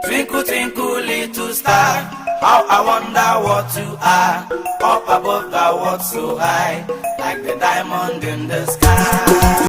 Twinkle, twinkle, little star, how I wonder what you are. Up above the world so high, like the diamond in the sky.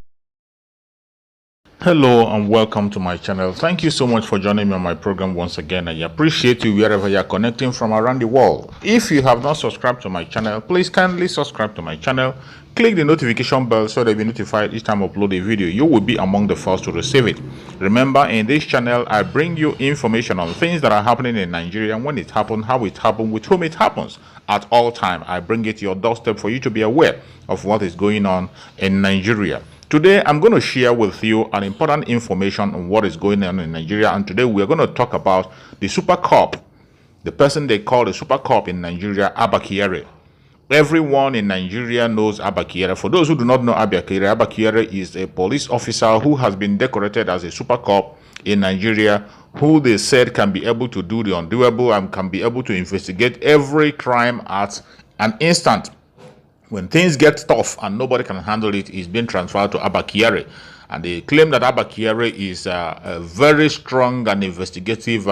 Hello and welcome to my channel. Thank you so much for joining me on my program once again. I appreciate you wherever you are connecting from around the world. If you have not subscribed to my channel, please kindly subscribe to my channel. Click the notification bell so that you'll be notified each time I upload a video. You will be among the first to receive it. Remember, in this channel, I bring you information on things that are happening in Nigeria, and when it happened, how it happened, with whom it happens. At all time, I bring it to your doorstep for you to be aware of what is going on in Nigeria. Today, I'm going to share with you an important information on what is going on in Nigeria, and today we are going to talk about the super cop, the person they call the super cop in Nigeria, Abba Kyari. Everyone in Nigeria knows Abba Kyari. For those who do not know Abba Kyari is a police officer who has been decorated as a super cop in Nigeria, who they said can be able to do the undoable and can be able to investigate every crime at an instant. When things get tough and nobody can handle it, it's been transferred to Abba Kyari. And they claim that Abba Kyari is a very strong and investigative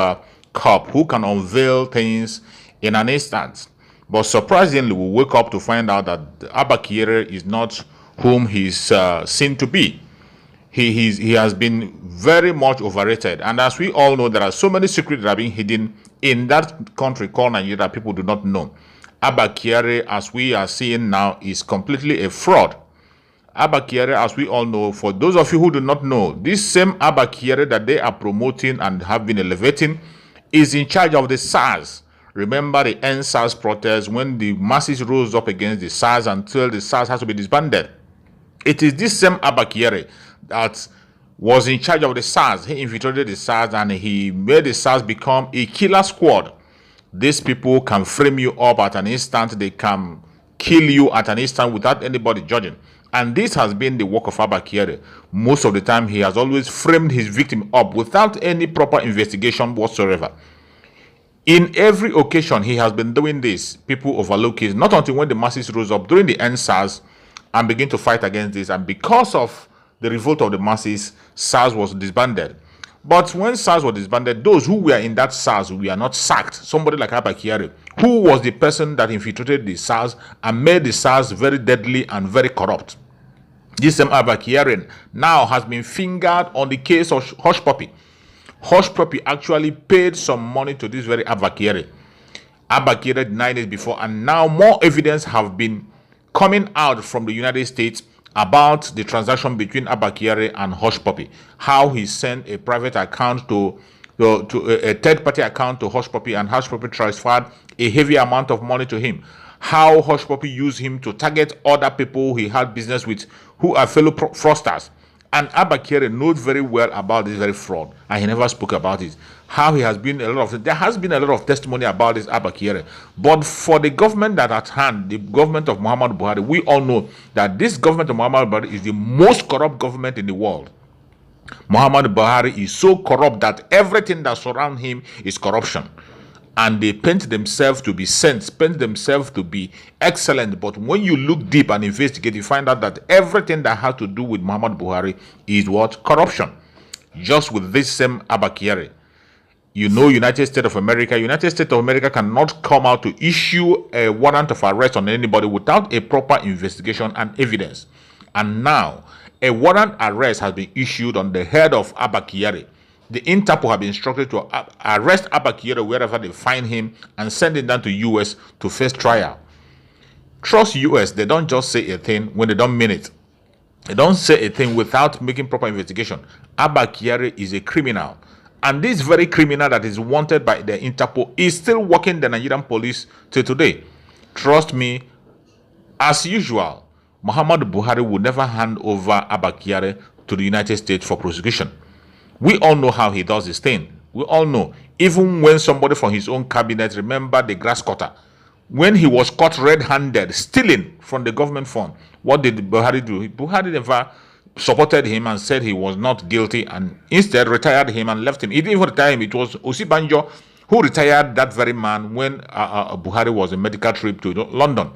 cop who can unveil things in an instant. But surprisingly, we wake up to find out that Abba Kyari is not whom he's seen to be. He has been very much overrated. And as we all know, there are so many secrets that are being hidden in that country called Nigeria that people do not know. Abba Kyari, as we are seeing now, is completely a fraud. Abba Kyari, as we all know, for those of you who do not know, this same Abba Kyari that they are promoting and have been elevating is in charge of the SARS. Remember the end SARS protest when the masses rose up against the SARS until the SARS has to be disbanded. It is this same Abba Kyari that was in charge of the SARS. He infiltrated the SARS and he made the SARS become a killer squad. These people can frame you up at an instant. They can kill you at an instant without anybody judging. And this has been the work of Abba Kyari. Most of the time, he has always framed his victim up without any proper investigation whatsoever. In every occasion he has been doing this, people overlook it. Not until when the masses rose up during the NSARS and begin to fight against this. And because of the revolt of the masses, SARS was disbanded. But when SARS was disbanded, those who were in that SARS were not sacked. Somebody like Abba Kyari, who was the person that infiltrated the SARS and made the SARS very deadly and very corrupt. This same Abba Kyari now has been fingered on the case of Hushpuppi. Hushpuppi actually paid some money to this very Abba Kyari. Abba Kyari denied it before, and now more evidence have been coming out from the United States about the transaction between Abba Kyari and Hushpuppi. How he sent a private account to a third-party account to Hushpuppi, and Hushpuppi transferred a heavy amount of money to him. How Hushpuppi used him to target other people he had business with who are fellow fraudsters. And Abba Kyari knows very well about this very fraud, and he never spoke about it. How he has been there has been a lot of testimony about this Abba Kyari. But for the government that at hand, the government of Muhammadu Buhari, we all know that this government of Muhammadu Buhari is the most corrupt government in the world. Muhammadu Buhari is so corrupt that everything that surrounds him is corruption. And they paint themselves to be saints, paint themselves to be excellent. But when you look deep and investigate, you find out that everything that has to do with Muhammadu Buhari is what? Corruption. Just with this same Abba Kyari. You know, United States of America cannot come out to issue a warrant of arrest on anybody without a proper investigation and evidence. And now, a warrant arrest has been issued on the head of Abba Kyari. The Interpol have been instructed to arrest Abba Kyari wherever they find him and send him down to US to face trial. Trust US, they don't just say a thing when they don't mean it. They don't say a thing without making proper investigation. Abba Kyari is a criminal. And this very criminal that is wanted by the Interpol is still working the Nigerian police till today. Trust me, as usual, Muhammadu Buhari will never hand over Abba Kyari to the United States for prosecution. We all know how he does his thing. We all know. Even when somebody from his own cabinet, remember the grass cutter, when he was caught red-handed stealing from the government fund, what did Buhari do? Buhari never supported him and said he was not guilty, and instead retired him and left him. He didn't even retire him. It was Osibanjo who retired that very man when Buhari was on a medical trip to London.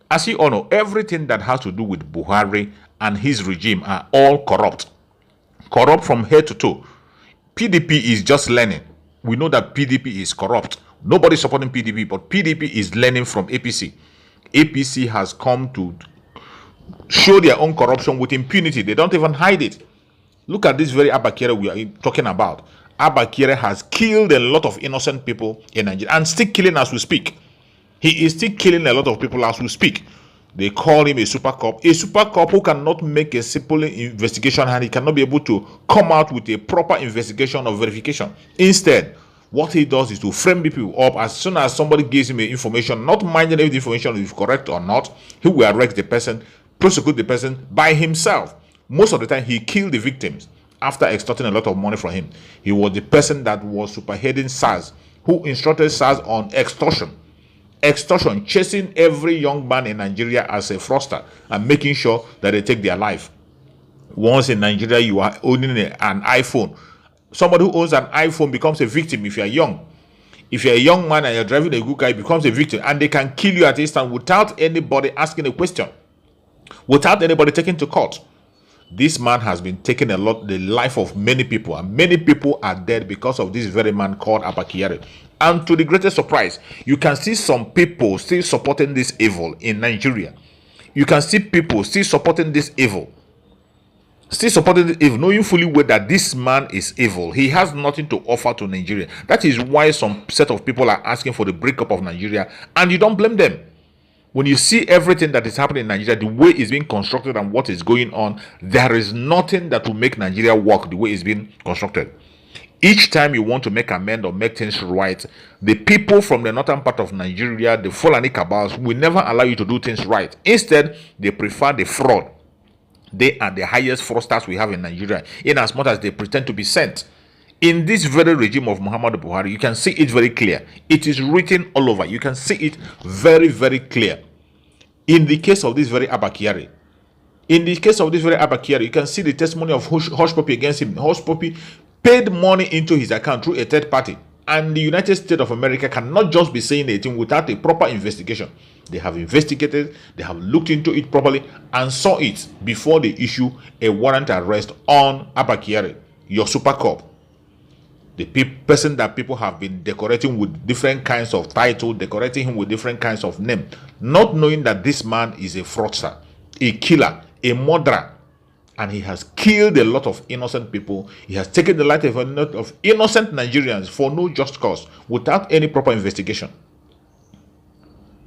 As you all know, everything that has to do with Buhari and his regime are all corrupt. Corrupt from head to toe. PDP is just learning. We know that PDP is corrupt. Nobody's supporting PDP, but PDP is learning from APC. APC has come to show their own corruption with impunity. They don't even hide it. Look at this very Abba Kyari we are talking about. Abba Kyari has killed a lot of innocent people in Nigeria and still killing as we speak. He is still killing a lot of people as we speak. They call him a super cop who cannot make a simple investigation, and he cannot be able to come out with a proper investigation or verification. Instead, what he does is to frame people up. As soon as somebody gives him information, not minding if the information is correct or not, he will arrest the person, prosecute the person by himself. Most of the time, he killed the victims after extorting a lot of money from him. He was the person that was superheading SARS, who instructed SARS on extortion, chasing every young man in Nigeria as a fraudster and making sure that they take their life. Once in Nigeria, you are owning an iPhone. Somebody who owns an iPhone becomes a victim if you are young. If you're a young man and you're driving a good car, becomes a victim, and they can kill you at instant without anybody asking a question, without anybody taking to court. This man has been taking the life of many people, and many people are dead because of this very man called Abba Kyari. And to the greatest surprise, you can see some people still supporting this evil in Nigeria. You can see people still supporting this evil. Knowing fully well that this man is evil. He has nothing to offer to Nigeria. That is why some set of people are asking for the breakup of Nigeria, and you don't blame them. When you see everything that is happening in Nigeria, the way it's being constructed and what is going on, there is nothing that will make Nigeria work the way it's being constructed. Each time you want to make amend or make things right, the people from the northern part of Nigeria, the Fulani cabals, will never allow you to do things right. Instead, they prefer the fraud. They are the highest fraudsters we have in Nigeria, in as much as they pretend to be sent. In this very regime of Muhammadu Buhari, you can see it very clear. It is written all over. You can see it very, very clear. In the case of this very Abba Kyari, you can see the testimony of Hushpuppi against him. Hushpuppi paid money into his account through a third party. And the United States of America cannot just be saying anything without a proper investigation. They have investigated, they have looked into it properly, and saw it before they issue a warrant arrest on Abba Kyari, your super cop. The person that people have been decorating with different kinds of title, decorating him with different kinds of name, not knowing that this man is a fraudster, a killer, a murderer, and he has killed a lot of innocent people. He has taken the life of a lot of innocent Nigerians for no just cause, without any proper investigation.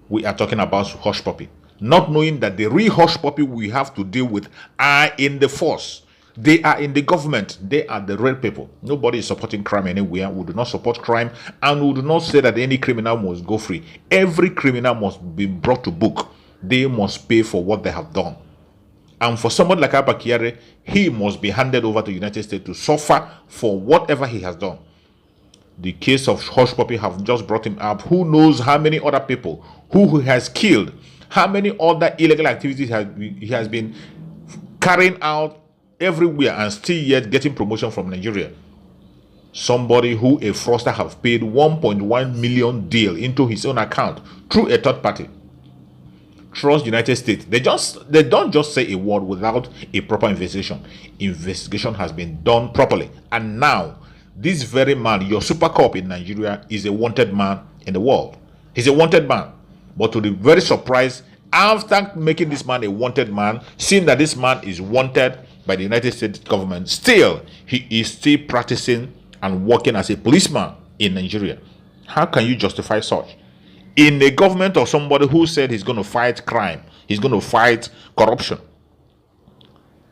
We are talking about Hushpuppi, not knowing that the real Hushpuppi we have to deal with are in the force. They are in the government. They are the real people. Nobody is supporting crime anywhere. We do not support crime, and we do not say that any criminal must go free. Every criminal must be brought to book. They must pay for what they have done. And for somebody like Abba Kyari, he must be handed over to the United States to suffer for whatever he has done. The case of Hushpuppi have just brought him up. Who knows how many other people who he has killed, how many other illegal activities he has been carrying out everywhere, and still yet getting promotion from Nigeria. Somebody who a fraudster have paid 1.1 million deal into his own account through a third party. Trust United States. They don't just say a word without a proper investigation. Investigation has been done properly, and now this very man, your super cop in Nigeria, is a wanted man in the world. He's a wanted man. But to the very surprise, after making this man a wanted man, seeing that this man is wanted by the United States government, still he is still practicing and working as a policeman in Nigeria. How can you justify such? In a government of somebody who said he's going to fight crime, he's going to fight corruption.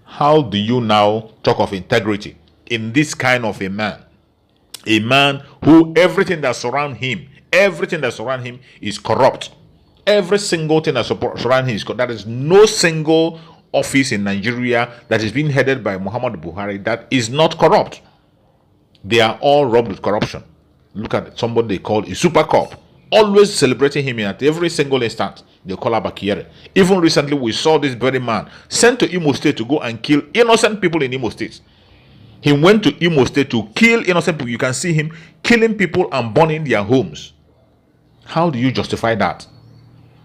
How do you now talk of integrity in this kind of a man? A man who everything that surrounds him is corrupt. Every single thing that surrounds him is corrupt. There is no single office in Nigeria that is being headed by Muhammadu Buhari that is not corrupt. They are all robbed with corruption. Look at somebody they call a super cop, always celebrating him at every single instant. They call Abba Kyari. Even recently, we saw this very man sent to Imo State to go and kill innocent people in Imo State. He went to Imo State to kill innocent people. You can see him killing people and burning their homes. How do you justify that?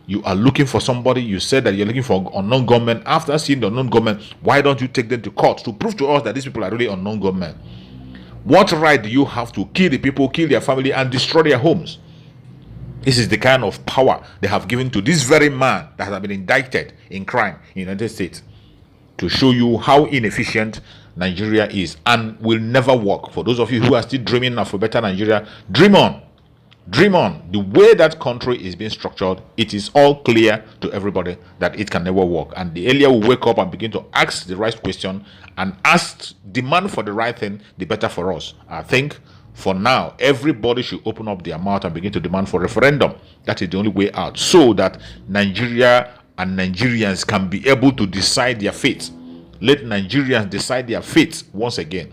You are looking for somebody, you said that you're looking for unknown gunmen. After seeing the unknown gunmen, why don't you take them to court to prove to us that these people are really unknown gunmen? What right do you have to kill the people, kill their family, and destroy their homes? This is the kind of power they have given to this very man that has been indicted in crime in the United States, to show you how inefficient Nigeria is and will never work. For those of you who are still dreaming of a better Nigeria, dream on. Dream on. The way that country is being structured, it is all clear to everybody that it can never work. And the earlier we wake up and begin to ask the right question and demand for the right thing, the better for us. I think for now, everybody should open up their mouth and begin to demand for referendum. That is the only way out, so that Nigeria and Nigerians can be able to decide their fate. Let Nigerians decide their fate once again.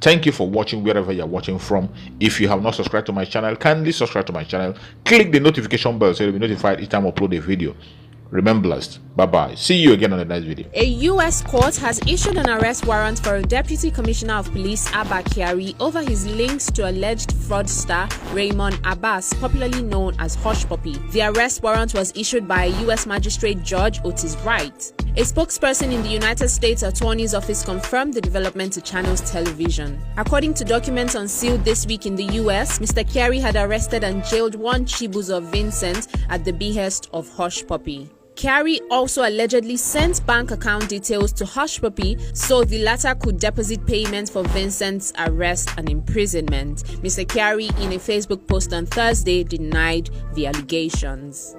Thank you for watching wherever you're watching from. If you have not subscribed to my channel, kindly subscribe to my channel. Click the notification bell so you'll be notified each time I upload a video. Remain blessed. Bye-bye. See you again on the next video. A U.S. court has issued an arrest warrant for a Deputy Commissioner of Police, Abba Kyari, over his links to alleged fraudster Raymond Abbas, popularly known as Hushpuppi. The arrest warrant was issued by a U.S. Magistrate Judge Otis Wright. A spokesperson in the United States Attorney's Office confirmed the development to Channels Television. According to documents unsealed this week in the U.S., Mr. Kyari had arrested and jailed one Chibuzo Vincent at the behest of Hushpuppi. Kyari also allegedly sent bank account details to Hushpuppi so the latter could deposit payments for Vincent's arrest and imprisonment. Mr. Kyari, in a Facebook post on Thursday, denied the allegations.